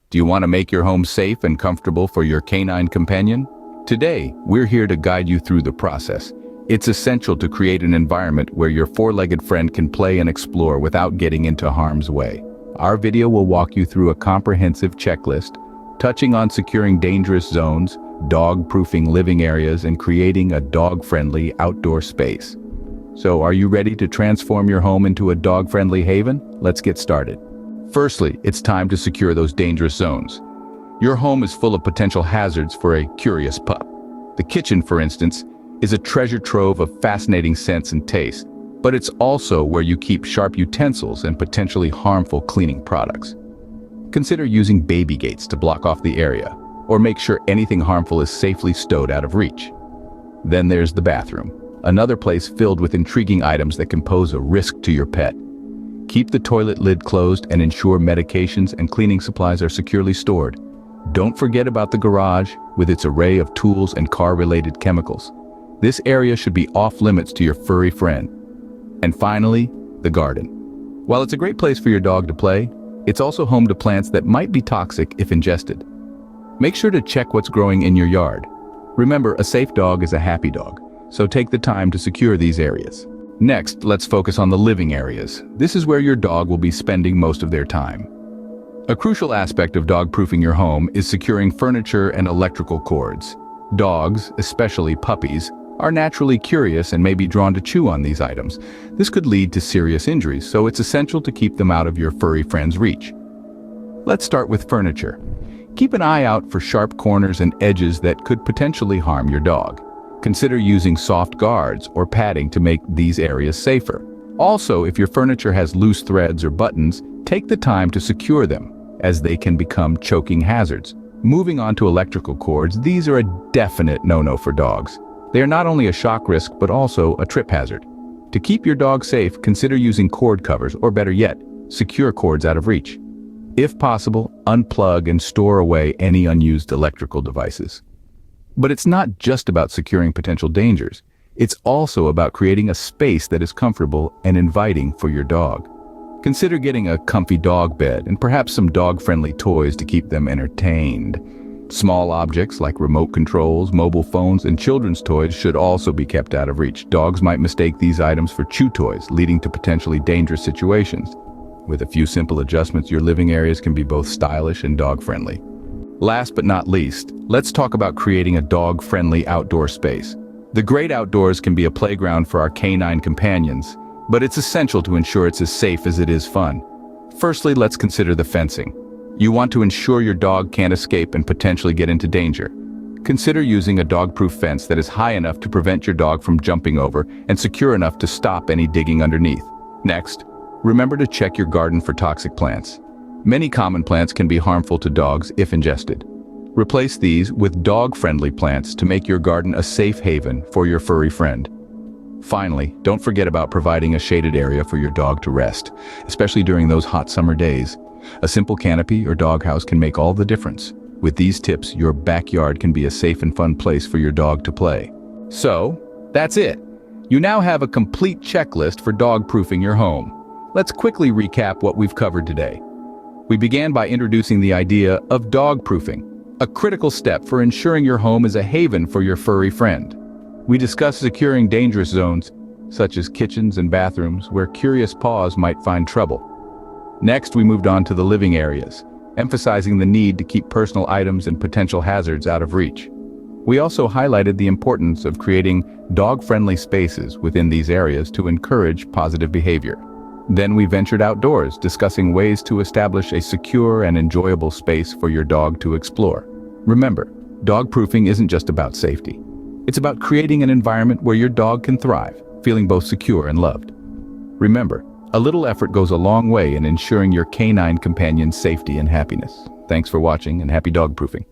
Do you want to make your home safe and comfortable for your canine companion? Today, we're here to guide you through the process. It's essential to create an environment where your four-legged friend can play and explore without getting into harm's way. Our video will walk you through a comprehensive checklist, touching on securing dangerous zones, dog-proofing living areas, and creating a dog-friendly outdoor space. So, are you ready to transform your home into a dog-friendly haven? Let's get started. Firstly, it's time to secure those dangerous zones. Your home is full of potential hazards for a curious pup. The kitchen, for instance, is a treasure trove of fascinating scents and tastes, but it's also where you keep sharp utensils and potentially harmful cleaning products. Consider using baby gates to block off the area, or make sure anything harmful is safely stowed out of reach. Then there's the bathroom, another place filled with intriguing items that can pose a risk to your pet. Keep the toilet lid closed and ensure medications and cleaning supplies are securely stored. Don't forget about the garage, with its array of tools and car-related chemicals. This area should be off-limits to your furry friend. And finally, the garden. While it's a great place for your dog to play, it's also home to plants that might be toxic if ingested. Make sure to check what's growing in your yard. Remember, a safe dog is a happy dog, so take the time to secure these areas. Next, let's focus on the living areas. This is where your dog will be spending most of their time. A crucial aspect of dog-proofing your home is securing furniture and electrical cords. Dogs, especially puppies, are naturally curious and may be drawn to chew on these items. This could lead to serious injuries, so it's essential to keep them out of your furry friend's reach. Let's start with furniture. Keep an eye out for sharp corners and edges that could potentially harm your dog. Consider using soft guards or padding to make these areas safer. Also, if your furniture has loose threads or buttons, take the time to secure them, as they can become choking hazards. Moving on to electrical cords, these are a definite no-no for dogs. They are not only a shock risk, but also a trip hazard. To keep your dog safe, consider using cord covers, or better yet, secure cords out of reach. If possible, unplug and store away any unused electrical devices. But it's not just about securing potential dangers. It's also about creating a space that is comfortable and inviting for your dog. Consider getting a comfy dog bed and perhaps some dog-friendly toys to keep them entertained. Small objects like remote controls, mobile phones, and children's toys should also be kept out of reach. Dogs might mistake these items for chew toys, leading to potentially dangerous situations. With a few simple adjustments, your living areas can be both stylish and dog-friendly. Last but not least, let's talk about creating a dog-friendly outdoor space. The great outdoors can be a playground for our canine companions, but it's essential to ensure it's as safe as it is fun. Firstly, let's consider the fencing. You want to ensure your dog can't escape and potentially get into danger. Consider using a dog-proof fence that is high enough to prevent your dog from jumping over and secure enough to stop any digging underneath. Next, remember to check your garden for toxic plants. Many common plants can be harmful to dogs if ingested. Replace these with dog-friendly plants to make your garden a safe haven for your furry friend. Finally, don't forget about providing a shaded area for your dog to rest, especially during those hot summer days. A simple canopy or doghouse can make all the difference. With these tips, your backyard can be a safe and fun place for your dog to play. So, that's it. You now have a complete checklist for dog-proofing your home. Let's quickly recap what we've covered today. We began by introducing the idea of dog-proofing, a critical step for ensuring your home is a haven for your furry friend. We discussed securing dangerous zones, such as kitchens and bathrooms, where curious paws might find trouble. Next, we moved on to the living areas, emphasizing the need to keep personal items and potential hazards out of reach. We also highlighted the importance of creating dog-friendly spaces within these areas to encourage positive behavior. Then we ventured outdoors, discussing ways to establish a secure and enjoyable space for your dog to explore. Remember, dog-proofing isn't just about safety. It's about creating an environment where your dog can thrive, feeling both secure and loved. Remember, a little effort goes a long way in ensuring your canine companion's safety and happiness. Thanks for watching, and happy dog-proofing.